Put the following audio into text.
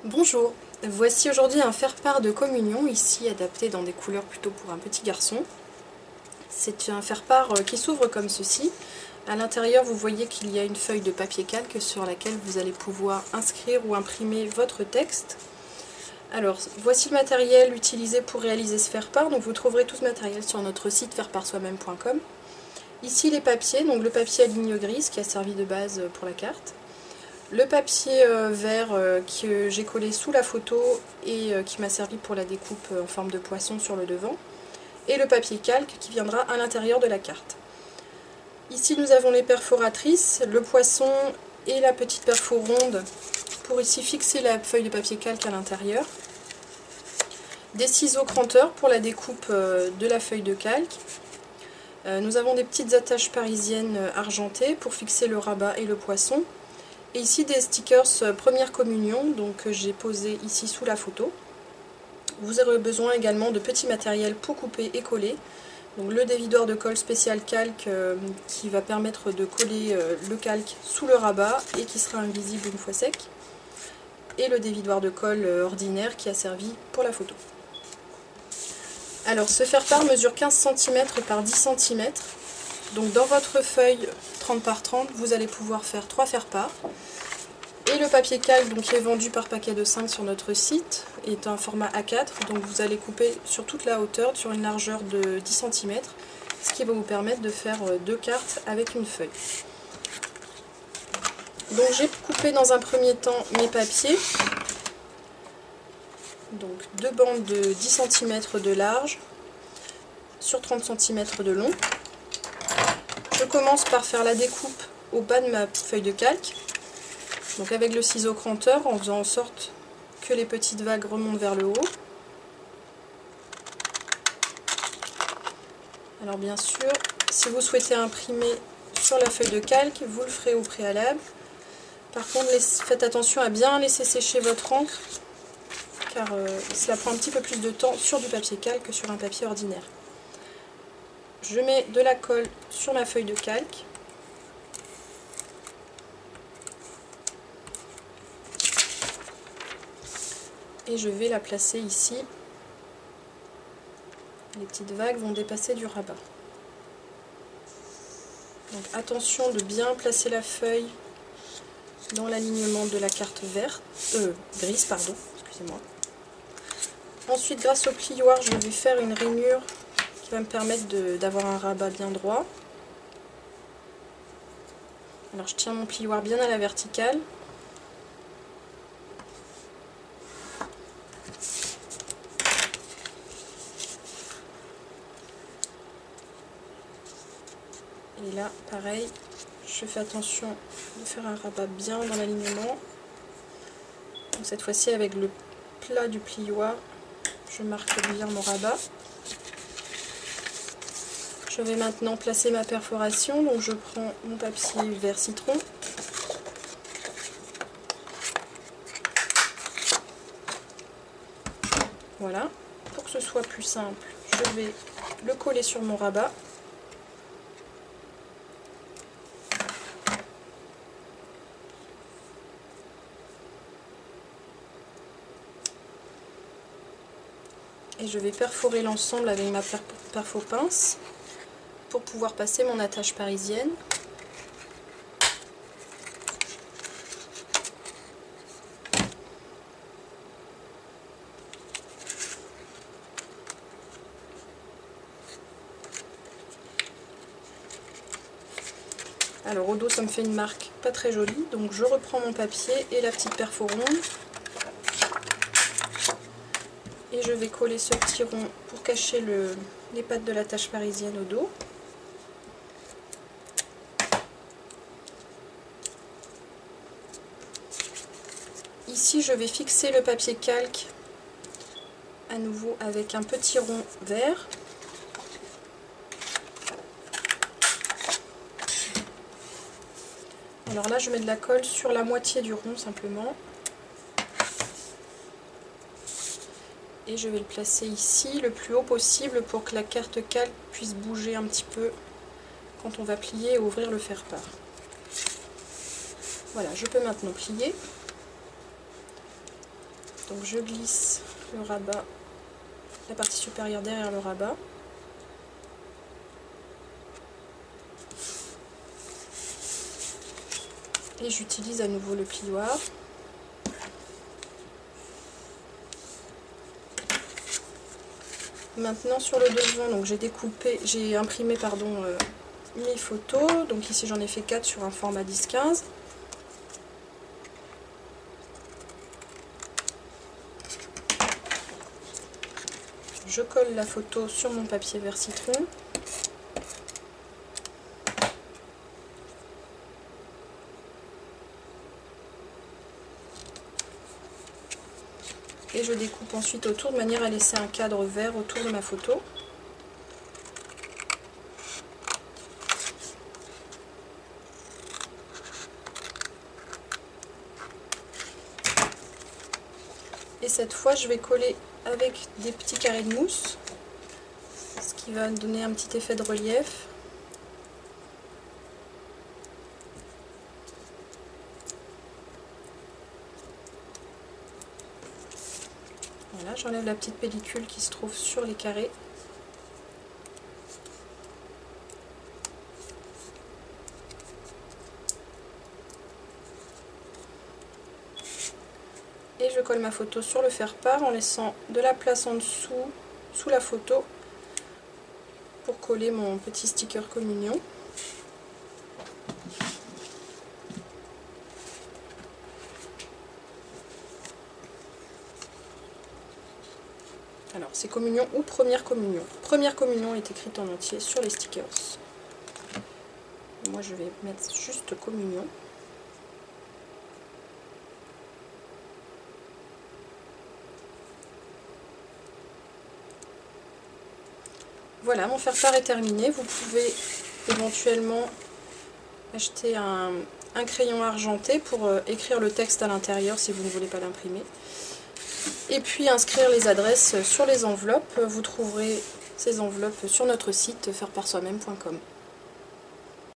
Bonjour, voici aujourd'hui un faire-part de communion, ici adapté dans des couleurs plutôt pour un petit garçon. C'est un faire-part qui s'ouvre comme ceci. À l'intérieur, vous voyez qu'il y a une feuille de papier calque sur laquelle vous allez pouvoir inscrire ou imprimer votre texte. Alors, voici le matériel utilisé pour réaliser ce faire-part. Donc, vous trouverez tout ce matériel sur notre site fairepartsoi-même.com. Ici, les papiers, donc le papier à ligne grise qui a servi de base pour la carte. Le papier vert que j'ai collé sous la photo et qui m'a servi pour la découpe en forme de poisson sur le devant. Et le papier calque qui viendra à l'intérieur de la carte. Ici nous avons les perforatrices, le poisson et la petite perfo ronde pour ici fixer la feuille de papier calque à l'intérieur. Des ciseaux cranteurs pour la découpe de la feuille de calque. Nous avons des petites attaches parisiennes argentées pour fixer le rabat et le poisson. Et ici des stickers Première Communion, donc j'ai posé ici sous la photo. Vous aurez besoin également de petits matériels pour couper et coller. Donc le dévidoir de colle spécial calque qui va permettre de coller le calque sous le rabat et qui sera invisible une fois sec. Et le dévidoir de colle ordinaire qui a servi pour la photo. Alors ce faire-part mesure 15 cm par 10 cm. Donc dans votre feuille 30 par 30, vous allez pouvoir faire 3 faire-part. Et le papier calque donc, qui est vendu par paquet de 5 sur notre site est un format A4. Donc vous allez couper sur toute la hauteur sur une largeur de 10 cm, ce qui va vous permettre de faire 2 cartes avec une feuille. Donc j'ai coupé dans un premier temps mes papiers. Donc 2 bandes de 10 cm de large sur 30 cm de long. Je commence par faire la découpe au bas de ma feuille de calque. Donc avec le ciseau cranteur, en faisant en sorte que les petites vagues remontent vers le haut. Alors bien sûr, si vous souhaitez imprimer sur la feuille de calque, vous le ferez au préalable. Par contre, faites attention à bien laisser sécher votre encre, car cela prend un petit peu plus de temps sur du papier calque que sur un papier ordinaire. Je mets de la colle sur ma feuille de calque. Et je vais la placer ici. Les petites vagues vont dépasser du rabat. Donc attention de bien placer la feuille dans l'alignement de la carte grise, pardon, excusez-moi. Ensuite, grâce au plioir, je vais faire une rainure qui va me permettre d'avoir un rabat bien droit. Alors je tiens mon plioir bien à la verticale. Et là, pareil, je fais attention de faire un rabat bien dans l'alignement. Cette fois-ci, avec le plat du plioir, je marque bien mon rabat. Je vais maintenant placer ma perforation. Donc je prends mon papier vert citron. Voilà. Pour que ce soit plus simple, je vais le coller sur mon rabat. Et je vais perforer l'ensemble avec ma perfo-pince pour pouvoir passer mon attache parisienne. Alors au dos ça me fait une marque pas très jolie, donc je reprends mon papier et la petite perfo ronde. Et je vais coller ce petit rond pour cacher les pattes de l'attache parisienne au dos. Ici je vais fixer le papier calque à nouveau avec un petit rond vert. Alors là je mets de la colle sur la moitié du rond simplement. Et je vais le placer ici le plus haut possible pour que la carte calque puisse bouger un petit peu quand on va plier et ouvrir le faire-part. Voilà, je peux maintenant plier. Donc je glisse le rabat, la partie supérieure derrière le rabat. Et j'utilise à nouveau le plioir. Maintenant sur le devant, donc j'ai imprimé mes photos. Donc ici j'en ai fait 4 sur un format 10-15. Je colle la photo sur mon papier vert citron. Et je découpe ensuite autour de manière à laisser un cadre vert autour de ma photo. Et cette fois, je vais coller avec des petits carrés de mousse, ce qui va donner un petit effet de relief. Voilà, j'enlève la petite pellicule qui se trouve sur les carrés. Et je colle ma photo sur le faire-part en laissant de la place en dessous, sous la photo, pour coller mon petit sticker communion. Alors, c'est communion ou première communion. Première communion est écrite en entier sur les stickers. Moi, je vais mettre juste communion. Voilà, mon faire-part est terminé. Vous pouvez éventuellement acheter un crayon argenté pour écrire le texte à l'intérieur si vous ne voulez pas l'imprimer. Et puis inscrire les adresses sur les enveloppes. Vous trouverez ces enveloppes sur notre site faireparsoi-même.com.